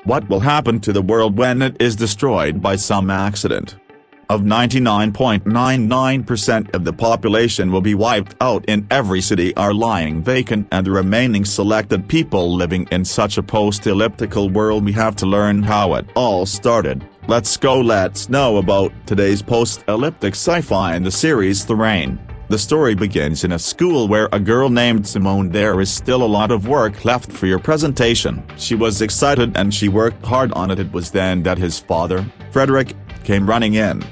What will happen to the world when it is destroyed by some accident? Of 99.99% of the population will be wiped out in every city are lying vacant, and the remaining selected people living in such a post-elliptical world. We have to learn how it all started. Let's know about today's post-elliptic sci-fi in the series The Rain. The story begins in a school where a girl named Simone. There is still a lot of work left for your presentation. She was excited and she worked hard on it. It was then that his father, Frederick, came running in.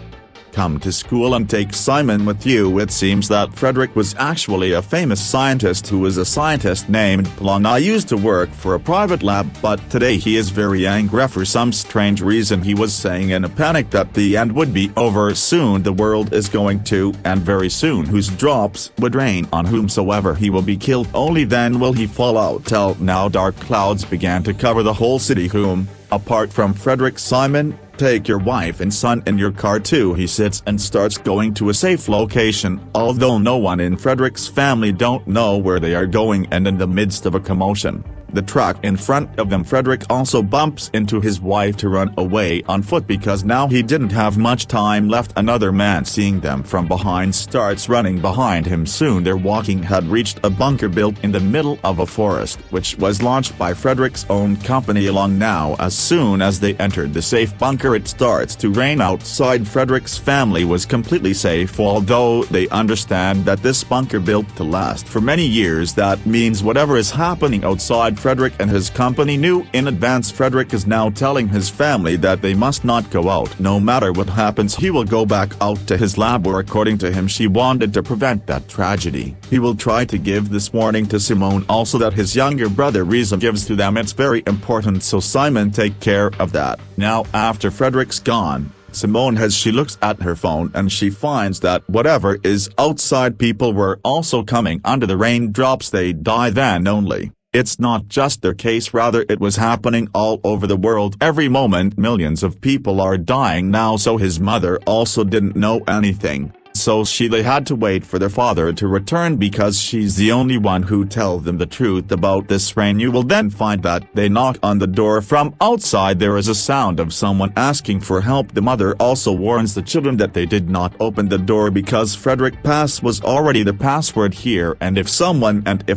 Come to school and take Simon with you. It seems that Frederick was actually a famous scientist who was a scientist named Plon. I used to work for a private lab, but today he is very angry for some strange reason. He was saying in a panic that the end would be over soon. The world is going to end very soon, whose drops would rain on whomsoever. He will be killed, only then will he fall out. Till now dark clouds began to cover the whole city. Whom, apart from Frederick, Simon, take your wife and son in your car too. He sits and starts going to a safe location, although no one in Frederick's family don't know where they are going, and in the midst of a commotion, the truck in front of them, Frederick also bumps into his wife to run away on foot because now he didn't have much time left. Another man, seeing them from behind, starts running behind him. Soon their walking had reached a bunker built in the middle of a forest, which was launched by Frederick's own company along. Now as soon as they entered the safe bunker, it starts to rain outside. Frederick's family was completely safe, although they understand that this bunker built to last for many years. That means whatever is happening outside, Frederick and his company knew in advance. Frederick is now telling his family that they must not go out. No matter what happens, he will go back out to his lab, where according to him she wanted to prevent that tragedy. He will try to give this warning to Simone also, that his younger brother Reza gives to them. It's very important, so Simon take care of that. Now after Frederick's gone, Simone she looks at her phone and she finds that whatever is outside, people were also coming under the raindrops. They die then only. It's not just their case, rather it was happening all over the world. Every moment millions of people are dying now. So his mother also didn't know anything. So they had to wait for their father to return, because she's the only one who tells them the truth about this rain. You will then find that they knock on the door from outside. There is a sound of someone asking for help. The mother also warns the children that they did not open the door because Frederick Pass was already the password here, and if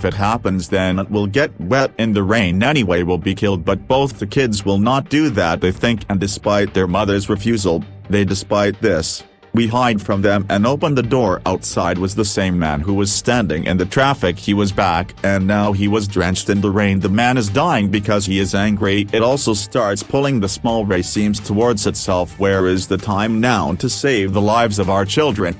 it happens, then it will get wet in the rain anyway, will be killed. But both the kids will not do that, they think, and despite their mother's refusal, despite this, we hide from them and open the door. Outside was the same man who was standing in the traffic. He was back, and now he was drenched in the rain. The man is dying because he is angry. It also starts pulling the small ray seams towards itself. Where is the time now to save the lives of our children?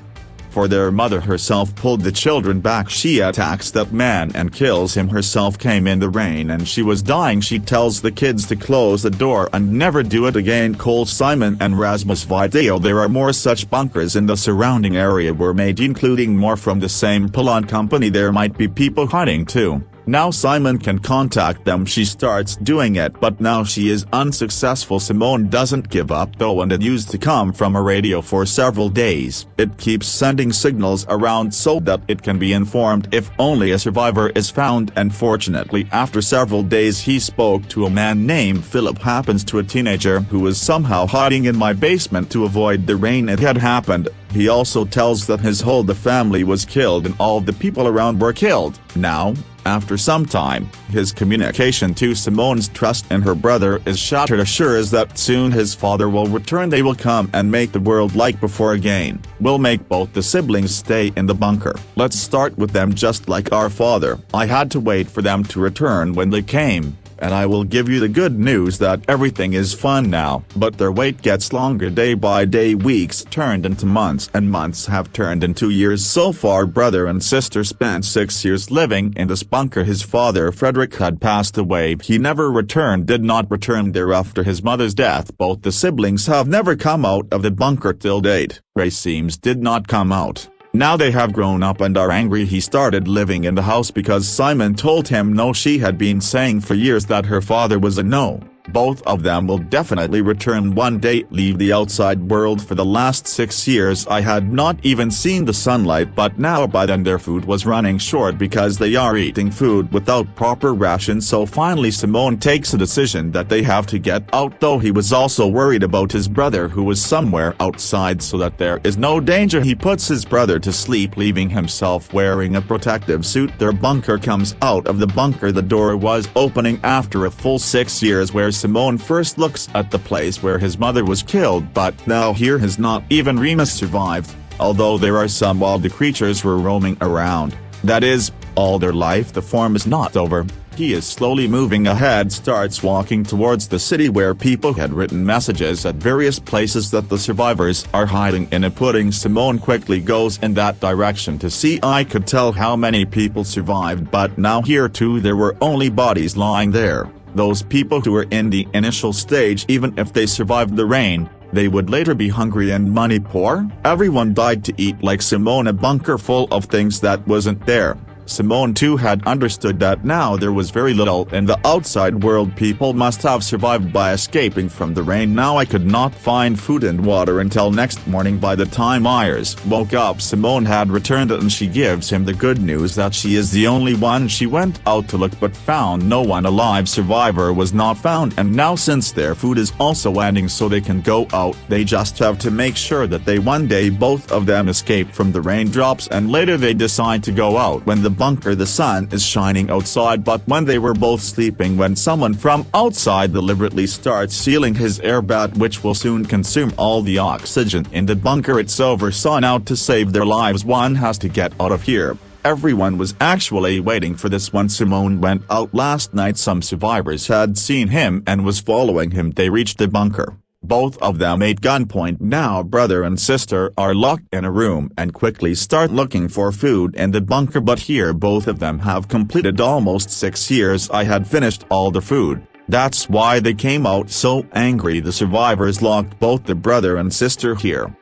For their mother herself pulled the children back. She attacks that man and kills him herself. Came in the rain and she was dying. She tells the kids to close the door and never do it again. Cole, Simon and Rasmus video. There are more such bunkers in the surrounding area were made, including more from the same Plon company. There might be people hiding too. Now Simon can contact them. She starts doing it, but now she is unsuccessful. Simone doesn't give up though, and it used to come from a radio for several days. It keeps sending signals around so that it can be informed if only a survivor is found. Unfortunately, after several days he spoke to a man named Philip. Happens to a teenager who was somehow hiding in my basement to avoid the rain. It had happened. He also tells that his whole family was killed and all the people around were killed. Now, after some time, his communication to Simone's trust in her brother is shattered. Assures that soon his father will return. They will come and make the world like before again. We'll make both the siblings stay in the bunker. Let's start with them just like our father. I had to wait for them to return. When they came, and I will give you the good news that everything is fun now. But their wait gets longer day by day. Weeks turned into months, and months have turned into years. So far, brother and sister spent 6 years living in this bunker. His father Frederick had passed away. He never returned, did not return there after his mother's death. Both the siblings have never come out of the bunker till date. Ray seems did not come out. Now they have grown up and are angry. He started living in the house because Simon told him no. She had been saying for years that her father was a no. Both of them will definitely return one day. Leave the outside world. For the last 6 years I had not even seen the sunlight, but now by then their food was running short because they are eating food without proper rations. So finally Simone takes a decision that they have to get out, though he was also worried about his brother who was somewhere outside, so that there is no danger he puts his brother to sleep, leaving himself wearing a protective suit. Their bunker comes out of the bunker. The door was opening after a full 6 years, where Simone first looks at the place where his mother was killed, but now here has not even Remus survived, although there are some wild creatures were roaming around. That is, all their life. The form is not over. He is slowly moving ahead, starts walking towards the city where people had written messages at various places that the survivors are hiding in. Putting Simone quickly goes in that direction to see. I could tell how many people survived, but now here too there were only bodies lying there. Those people who were in the initial stage, even if they survived the rain, they would later be hungry and money poor. Everyone died to eat like Simone. A bunker full of things that wasn't there. Simone too had understood that now there was very little in the outside world. People must have survived by escaping from the rain. Now I could not find food and water until next morning. By the time Myers woke up, Simone had returned, and she gives him the good news that she is the only one. She went out to look but found no one. A live survivor was not found, and now since their food is also ending so they can go out, they just have to make sure that they one day both of them escape from the raindrops, and later they decide to go out when the bunker the sun is shining outside. But when they were both sleeping, when someone from outside deliberately starts sealing his air bat, which will soon consume all the oxygen in the bunker. It's over. So now to save their lives one has to get out of here. Everyone was actually waiting for this. When Simone went out last night, some survivors had seen him and was following him. They reached the bunker. Both of them at gunpoint. Now brother and sister are locked in a room and quickly start looking for food in the bunker, but here both of them have completed almost 6 years. I had finished all the food. That's why they came out so angry. The survivors locked both the brother and sister here.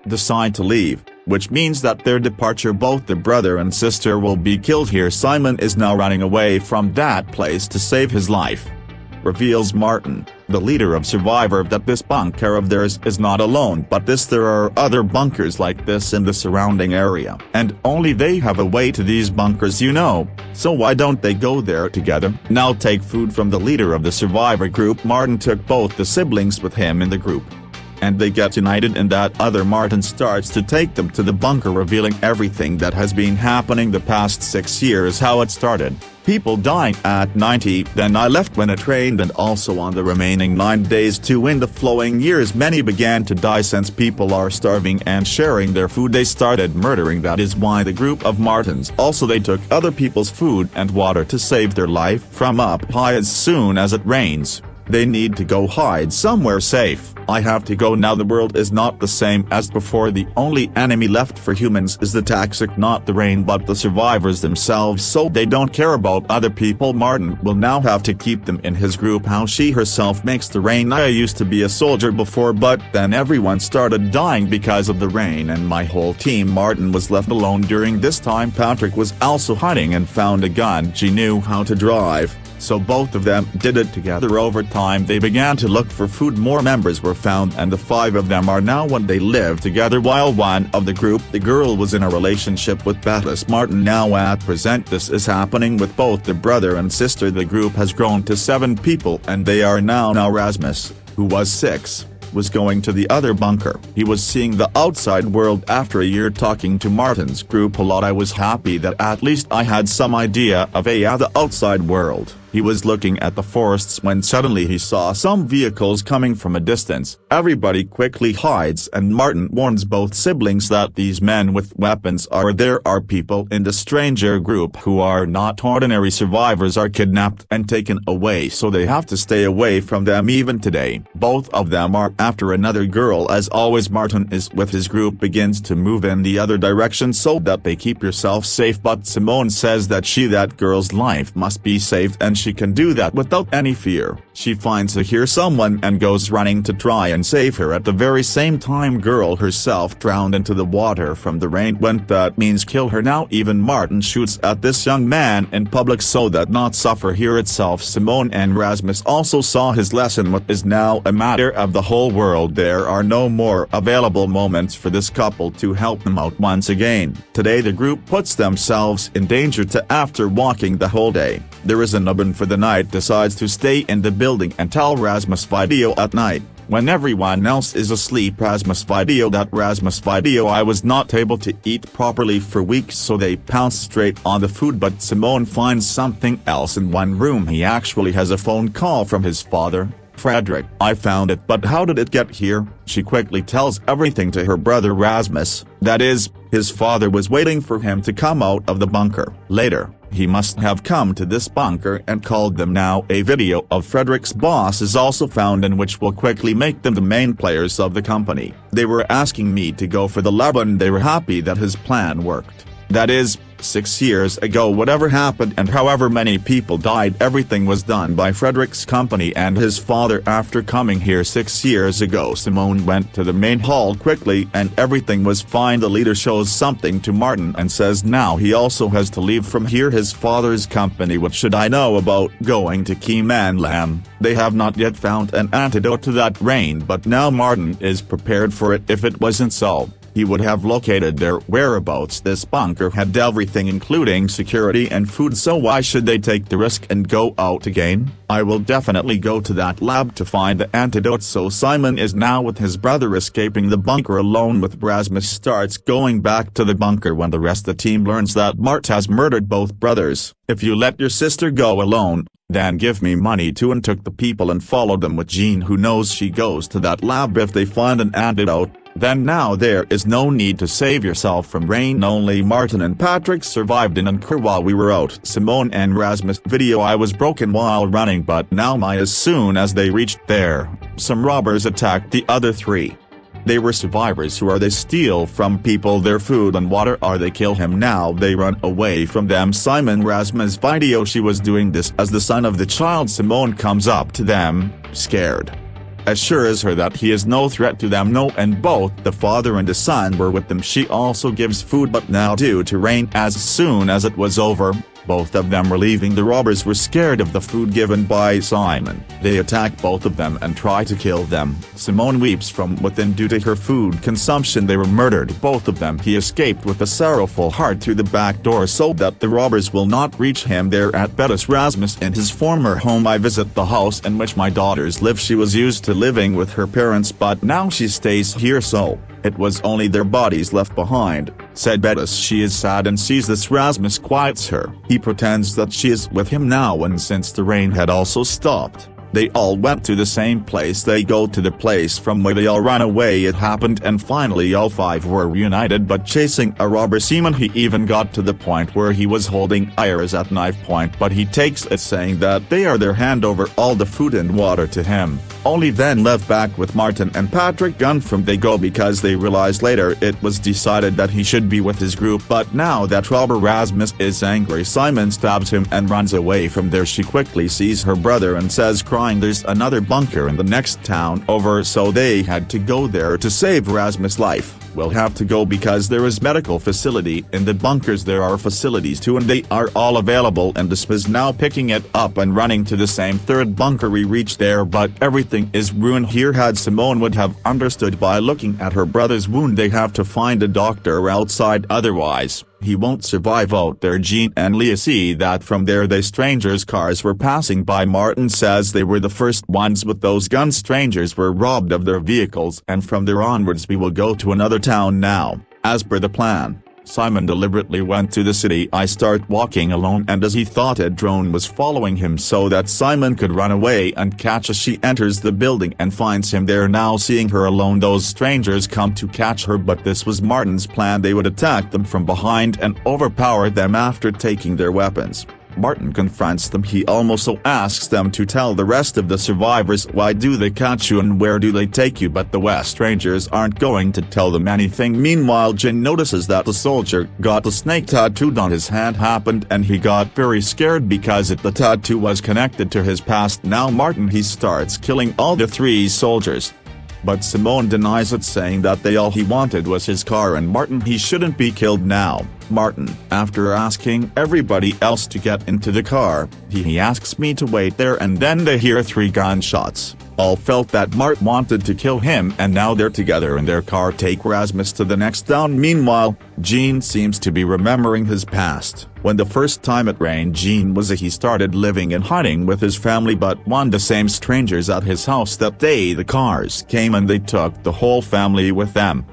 Decide to leave, which means that their departure, both the brother and sister will be killed here. Simon is now running away from that place to save his life. Reveals Martin, the leader of Survivor, that this bunker of theirs is not alone, but there are other bunkers like this in the surrounding area, and only they have a way to these bunkers, you know, so why don't they go there together? Now take food from the leader of the Survivor group. Martin took both the siblings with him in the group, and they get united in that other. Martin starts to take them to the bunker, revealing everything that has been happening the past 6 years, how it started. People dying at 90, then I left when it rained, and also on the remaining 9 days too. In the flowing years many began to die. Since people are starving and sharing their food, they started murdering. That is why the group of Martins also they took other people's food and water to save their life from up high. As soon as it rains, they need to go hide somewhere safe. I have to go now. The world is not the same as before. The only enemy left for humans is the toxic, not the rain but the survivors themselves, so they don't care about other people. Martin will now have to keep them in his group. How she herself makes the rain. I used to be a soldier before, but then everyone started dying because of the rain and my whole team. Martin was left alone during this time. Patrick was also hiding and found a gun. She knew how to drive, so both of them did it together. Over time they began to look for food. More members were found, and the 5 of them are now one. They live together. While one of the group, the girl, was in a relationship with Bettis Martin. Now at present this is happening with both the brother and sister. The group has grown to 7 people, and they are now Rasmus, who was 6, was going to the other bunker. He was seeing the outside world after a year talking to Martin's group a lot. I was happy that at least I had some idea of the outside world. He was looking at the forests when suddenly he saw some vehicles coming from a distance. Everybody quickly hides, and Martin warns both siblings that these men with weapons are there are people in the stranger group who are not ordinary survivors, are kidnapped and taken away, so they have to stay away from them. Even today, both of them are after another girl. As always, Martin is with his group, begins to move in the other direction so that they keep yourself safe, but Simone says that that girl's life must be saved, and she can do that without any fear. She finds to hear someone and goes running to try and save her. At the very same time, girl herself drowned into the water from the rain. When that means kill her now. Even Martin shoots at this young man in public so that not suffer here itself. Simone and Rasmus also saw his lesson. What is now a matter of the whole world. There are no more available moments for this couple to help them out once again. Today the group puts themselves in danger after walking the whole day. There is an oven for the night, decides to stay in the building and tell Rasmus video at night. When everyone else is asleep, Rasmus video I was not able to eat properly for weeks, so they pounce straight on the food. But Simone finds something else in one room. He actually has a phone call from his father, Frederick. I found it, but how did it get here? She quickly tells everything to her brother Rasmus. That is, his father was waiting for him to come out of the bunker. Later, he must have come to this bunker and called them. Now a video of Frederick's boss is also found, in which will quickly make them the main players of the company. They were asking me to go for the lab and they were happy that his plan worked. That is, 6 years ago whatever happened and however many people died, everything was done by Frederick's company and his father. After coming here 6 years ago, Simone went to the main hall quickly and everything was fine. The leader shows something to Martin and says now he also has to leave from here, his father's company. What should I know about going to Keymanland? They have not yet found an antidote to that rain, but now Martin is prepared for it. If it wasn't so, he would have located their whereabouts. This bunker had everything including security and food, so why should they take the risk and go out again? I will definitely go to that lab to find the antidote. So Simon is now with his brother escaping the bunker alone with Rasmus. Starts going back to the bunker when the rest of the team learns that Mart has murdered both brothers. If you let your sister go alone, then give me money too, and took the people and followed them with Jean, who knows she goes to that lab if they find an antidote. Then now there is no need to save yourself from rain. Only Martin and Patrick survived in Anchor while we were out. Simone and Rasmus video I was broken while running, but now as soon as they reached there, some robbers attacked the other three. They were survivors. Who are they? Steal from people their food and water. Are they kill him? Now they run away from them. Simon Rasmus video. She was doing this as the son of the child. Simone comes up to them, scared, assures her that he is no threat to them. No, and both the father and the son were with them. She also gives food, but now due to rain, as soon as it was over, both of them were leaving. The robbers were scared of the food given by Simon. They attack both of them and try to kill them. Simone weeps from within due to her food consumption. They were murdered, both of them. He escaped with a sorrowful heart through the back door so that the robbers will not reach him. There at Bettis Rasmus in his former home. I visit the house in which my daughters live. She was used to living with her parents, but now she stays here, so it was only their bodies left behind, said Bettis. She is sad and sees this. Rasmus quiets her. He pretends that she is with him now, and since the rain had also stopped, they all went to the same place. They go to the place from where they all ran away. It happened, and finally all five were reunited, but chasing a robber Simon. He even got to the point where he was holding Iris at knife point, but he takes it, saying that they are there, hand over all the food and water to him. Only then left back with Martin and Patrick. Gone from they go because they realized later it was decided that he should be with his group. But now that robber Rasmus is angry, Simon stabs him and runs away from there. She quickly sees her brother and says, crying, there's another bunker in the next town over, so they had to go there to save Rasmus' life. We'll have to go because there is medical facility in the bunkers. There are facilities too, and they are all available, and this was now picking it up and running to the same third bunker. We reach there, but everything is ruined here. Had Simone would have understood by looking at her brother's wound. They have to find a doctor outside, otherwise he won't survive out there. Jean and Leah see that from there the strangers' cars were passing by. Martin says they were the first ones with those guns. Strangers were robbed of their vehicles, and from there onwards we will go to another town now, as per the plan. Simon deliberately went to the city. I start walking alone, and as he thought, a drone was following him so that Simon could run away and catch her. She enters the building and finds him there. Now seeing her alone, those strangers come to catch her, but this was Martin's plan. They would attack them from behind and overpower them after taking their weapons. Martin confronts them. He also asks them to tell the rest of the survivors why do they catch you and where do they take you, but the West Rangers aren't going to tell them anything. Meanwhile, Jin notices that the soldier got a snake tattooed on his hand happened and he got very scared because the tattoo was connected to his past. Now Martin he starts killing all the 3 soldiers. But Simone denies it, saying that all he wanted was his car and Martin he shouldn't be killed now. Martin, after asking everybody else to get into the car, he asks me to wait there and then they hear 3 gunshots. All felt that Martin wanted to kill him and now they're together in their car. Take Rasmus to the next town. Meanwhile, Gene seems to be remembering his past. When the first time it rained Gene was he started living in hiding with his family, but one the same strangers at his house that day the cars came and they took the whole family with them.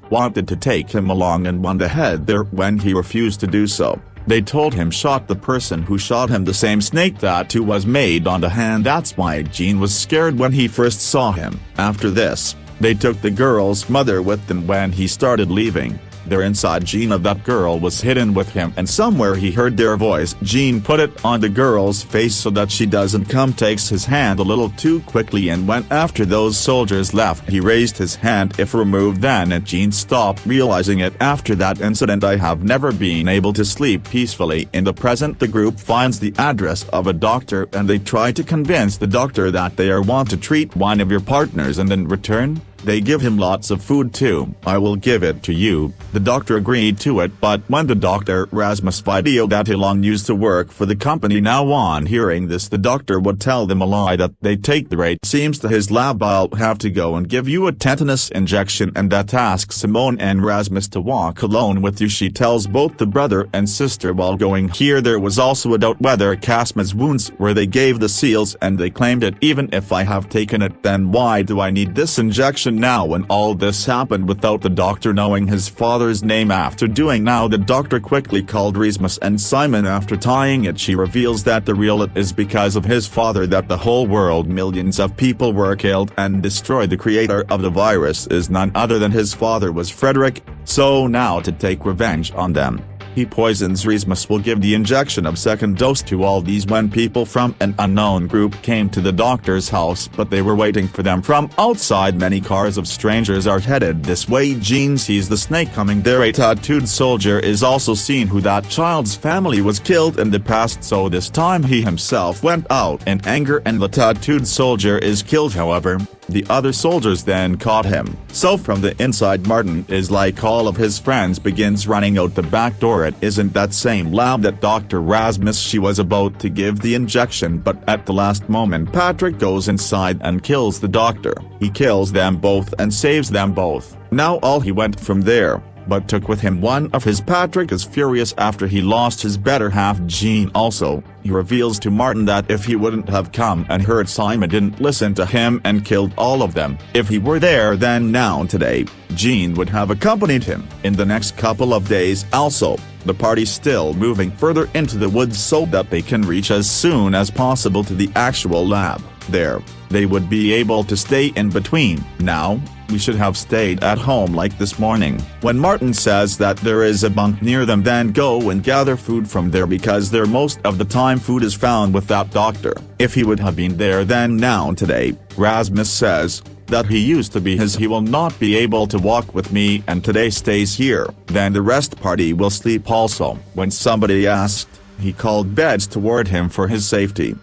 Wanted to take him along and went ahead there when he refused to do so. They told him shot the person who shot him. The same snake tattoo was made on the hand. That's why Gene was scared when he first saw him. After this, they took the girl's mother with them when he started leaving. Their inside gene of that girl was hidden with him and somewhere he heard their voice. Gene put it on the girl's face so that she doesn't come, takes his hand a little too quickly and went after those soldiers left. He raised his hand if removed then and Gene stopped realizing it. After that incident I have never been able to sleep peacefully. In the present the group finds the address of a doctor and they try to convince the doctor that they want to treat one of your partners and in return, they give him lots of food too. I will give it to you. The doctor agreed to it, but when the doctor Rasmus video that he long used to work for the company, now on hearing this the doctor would tell them a lie that they take the rate. Seems to his lab I'll have to go and give you a tetanus injection and that asks Simone and Rasmus to walk alone with you. She tells both the brother and sister while going. Here there was also a doubt whether Casma's wounds where they gave the seals and they claimed it. Even if I have taken it then why do I need this injection now when all this happened without the doctor knowing his father's name? After doing now the doctor quickly called Rasmus and Simon. After tying it she reveals that the real it is because of his father that the whole world millions of people were killed and destroyed. The creator of the virus is none other than his father was Frederick, so now to take revenge on them, he poisons Rasmus. Will give the injection of second dose to all these when people from an unknown group came to the doctor's house but they were waiting for them from outside. Many cars of strangers are headed this way. Gene sees the snake coming there. A tattooed soldier is also seen who that child's family was killed in the past, so this time he himself went out in anger and the tattooed soldier is killed. However, the other soldiers then caught him. So from the inside Martin is like all of his friends begins running out the back door. It isn't that same lab that Dr. Rasmus she was about to give the injection, but at the last moment Patrick goes inside and kills the doctor. He kills them both and saves them both. Now all he went from there, but took with him one of his. Patrick is furious after he lost his better half Gene. Also, he reveals to Martin that if he wouldn't have come and heard Simon didn't listen to him and killed all of them, if he were there then now today, Gene would have accompanied him. In the next couple of days also, the party still moving further into the woods so that they can reach as soon as possible to the actual lab. There, they would be able to stay in between. Now, we should have stayed at home like this morning. When Martin says that there is a bunk near them then go and gather food from there because there most of the time food is found with that doctor. If he would have been there then now today, Rasmus says that he used to be his. He will not be able to walk with me and today stays here. Then the rest party will sleep also. When somebody asked, he called beds toward him for his safety.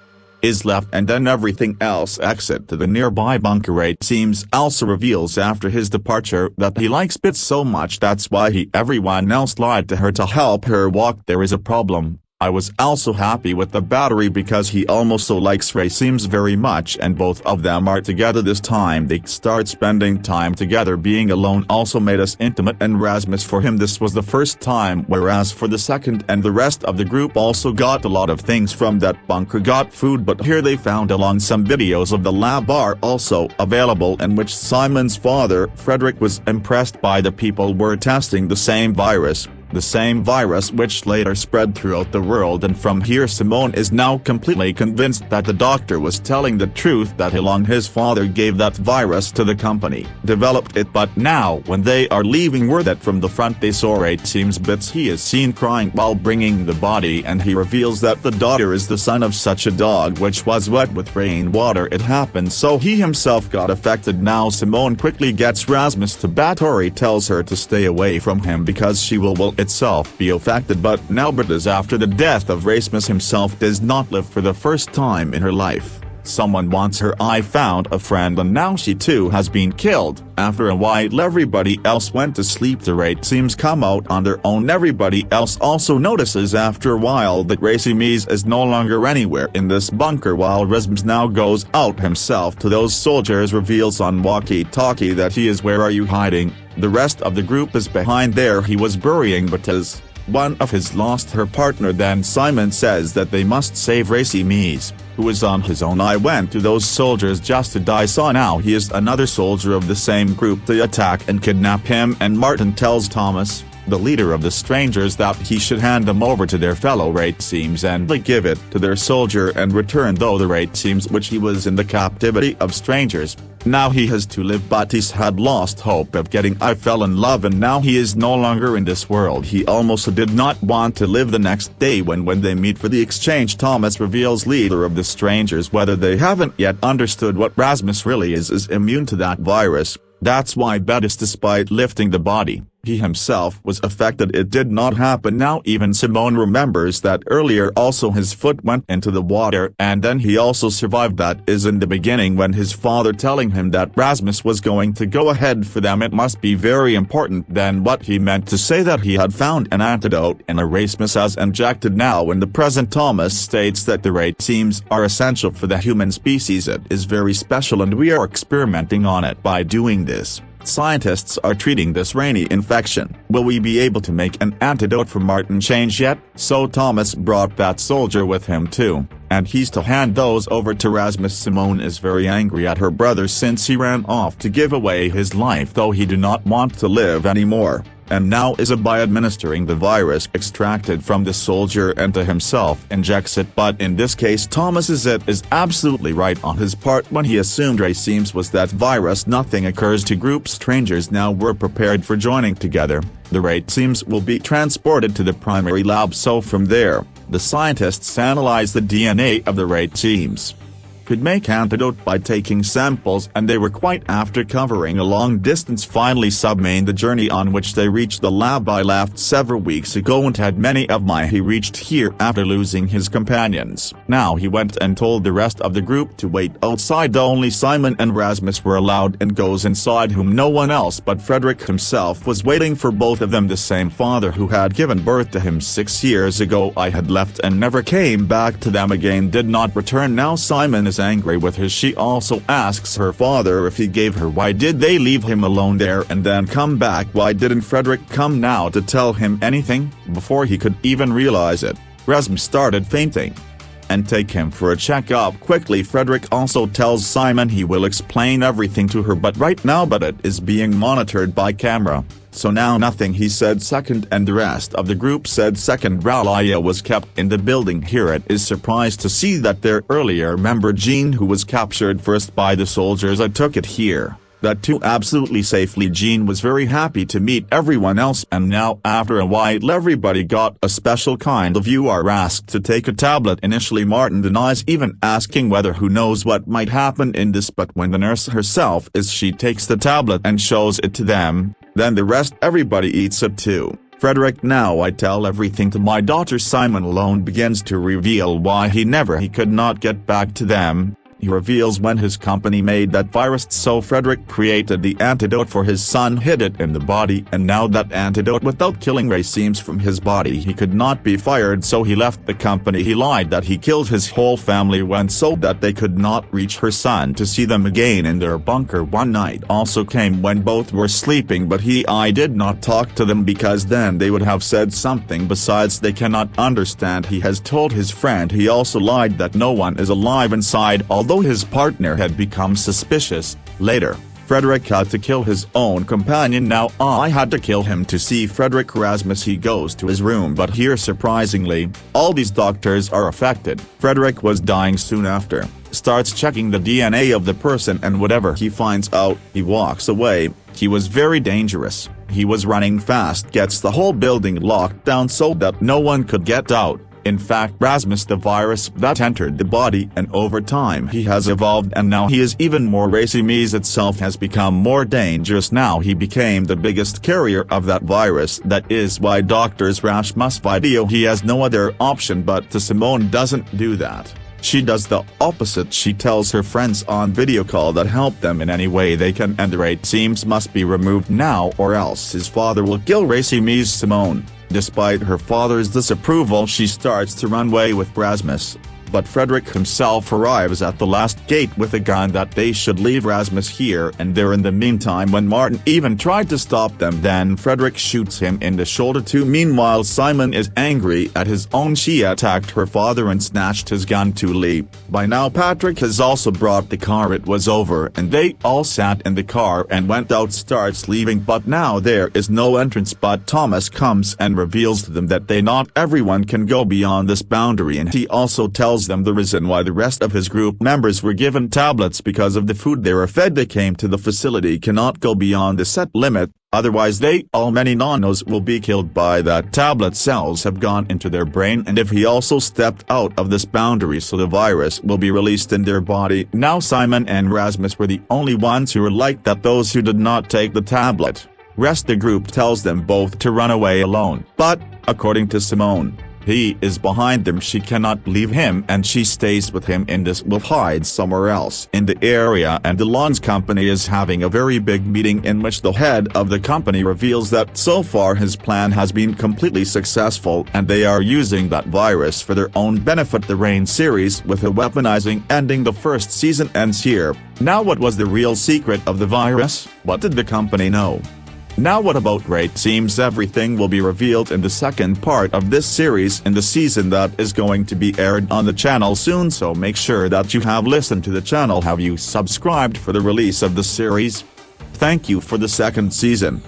Is left and then everything else exit to the nearby bunker. It seems also reveals after his departure that he likes Bits so much that's why everyone else lied to her to help her walk. There is a problem. I was also happy with the battery because he also likes Ray seems very much and both of them are together this time. They start spending time together. Being alone also made us intimate and Rasmus for him this was the first time, whereas for the second and the rest of the group also got a lot of things from that bunker, got food, but here they found along some videos of the lab are also available in which Simon's father Frederick was impressed by the people were testing the same virus. the same virus which later spread throughout the world, and from here Simone is now completely convinced that the doctor was telling the truth, that his father gave that virus to the company, developed it, but now when they are leaving word that from the front they saw it seems bits, he is seen crying while bringing the body, and he reveals that the daughter is the son of such a dog which was wet with rainwater. It happened so he himself got affected. Now Simone quickly gets Rasmus to Bathory, tells her to stay away from him because she will itself be affected, but now Britta's after the death of Rasmus himself does not live for the first time in her life. Someone wants her. I found a friend, and now she too has been killed. After a while everybody else went to sleep. The raid seems come out on their own. Everybody else also notices after a while that Racimes is no longer anywhere in this bunker, while Rasmus now goes out himself to those soldiers, reveals on walkie-talkie that he is. Where are you hiding? The rest of the group is behind there. He was burying Britta's. One of his lost her partner. Then Simon says that they must save Racimes, who is on his own. I went to those soldiers just to die, so now he is another soldier of the same group. They attack and kidnap him, and Martin tells Thomas, the leader of the strangers, that he should hand them over to their fellow Racimes, and they give it to their soldier and return though the Racimes which he was in the captivity of strangers. Now he has to live, but he's had lost hope of getting. I fell in love, and now he is no longer in this world. He almost did not want to live. The next day when they meet for the exchange, Thomas reveals leader of the strangers, whether they haven't yet understood what Rasmus really is immune to that virus. That's why Bettis, despite lifting the body, he himself was affected. It did not happen. Now even Simone remembers that earlier also his foot went into the water, and then he also survived. That is in the beginning when his father telling him that Rasmus was going to go ahead for them. It must be very important then what he meant to say that he had found an antidote and a Rasmus as injected. Now in the present Thomas states that the Racimes are essential for the human species. It is very special and we are experimenting on it. By doing this, scientists are treating this rainy infection. Will we be able to make an antidote for Martin change yet? So Thomas brought that soldier with him too, and he's to hand those over to Rasmus. Simone is very angry at her brother since he ran off to give away his life, though he do not want to live anymore, and now is by administering the virus extracted from the soldier and to himself injects it. But in this case Thomas is absolutely right on his part when he assumed Racimes was that virus. Nothing occurs to group strangers. Now we're prepared for joining together. The Racimes will be transported to the primary lab, so from there, the scientists analyze the DNA of the Racimes. Could make antidote by taking samples, and they were quite after covering a long distance. Finally submarine the journey on which they reached the lab. I left several weeks ago and had many of my. He reached here after losing his companions. Now he went and told the rest of the group to wait outside. Only Simon and Rasmus were allowed and goes inside, whom no one else but Frederick himself was waiting for. Both of them the same father who had given birth to him 6 years ago. I had left and never came back to them again. Did not return. Now Simon is angry with her. She also asks her father if he gave her. Why did they leave him alone there and then come back? Why didn't Frederick come now to tell him anything? Before he could even realize it, Rasmus started fainting and take him for a checkup quickly. Frederick also tells Simon he will explain everything to her, but right now it is being monitored by camera. So now nothing, he said second, and the rest of the group said second. Ralia was kept in the building. Here it is surprised to see that their earlier member Jean, who was captured first by the soldiers, I took it here. That too absolutely safely. Jean was very happy to meet everyone else, and now after a while everybody got a special kind of. You are asked to take a tablet. Initially Martin denies even asking whether who knows what might happen in this, but when the nurse herself is, she takes the tablet and shows it to them. Then the rest everybody eats it too. Frederick, now I tell everything to my daughter. Simon alone begins to reveal why he could not get back to them. He reveals when his company made that virus, so Frederick created the antidote for his son, hid it in the body, and now that antidote without killing Racimes from his body, he could not be fired, so he left the company. He lied that he killed his whole family when so that they could not reach her son to see them again in their bunker. One night also came when both were sleeping, but I did not talk to them because then they would have said something. Besides, they cannot understand. He has told his friend. He also lied that no one is alive inside, although his partner had become suspicious. Later, Frederick had to kill his own companion. Now I had to kill him to see Frederick Erasmus. He goes to his room, but here surprisingly, all these doctors are affected. Frederick was dying soon after, starts checking the DNA of the person, and whatever he finds out, he walks away. He was very dangerous. He was running fast, gets the whole building locked down so that no one could get out. In fact, Erasmus, the virus that entered the body, and over time he has evolved, and now he is even more racy. Itself has become more dangerous. Now he became the biggest carrier of that virus. That is why doctors rush must video. He has no other option but to. Simone doesn't do that. She does the opposite. She tells her friends on video call that help them in any way they can, and the rate seems must be removed now or else his father will kill racy Simone. Despite her father's disapproval, she starts to run away with Erasmus. But Frederick himself arrives at the last gate with a gun that they should leave Erasmus here and there. In the meantime, when Martin even tried to stop them, then Frederick shoots him in the shoulder too. Meanwhile, Simon is angry at his own. She attacked her father and snatched his gun to leave. By now Patrick has also brought the car. It was over and they all sat in the car and went out. Starts leaving, but now there is no entrance. But Thomas comes and reveals to them that not everyone can go beyond this boundary, and he also tells them the reason why the rest of his group members were given tablets because of the food they were fed. They came to the facility cannot go beyond the set limit, otherwise many nanos will be killed by that. Tablet cells have gone into their brain, and if he also stepped out of this boundary, so the virus will be released in their body. Now Simon and Erasmus were the only ones who were like that, those who did not take the tablet. Rest the group tells them both to run away alone, but, according to Simone, he is behind them. She cannot leave him and she stays with him in this. Will hide somewhere else in the area, and DeLong's company is having a very big meeting in which the head of the company reveals that so far his plan has been completely successful and they are using that virus for their own benefit. The Rain series with a weaponizing ending. The first season ends here. Now what was the real secret of the virus? What did the company know? Now what about Ray? Seems everything will be revealed in the second part of this series in the season that is going to be aired on the channel soon, so make sure that you have listened to the channel. Have you subscribed for the release of the series? Thank you for the second season.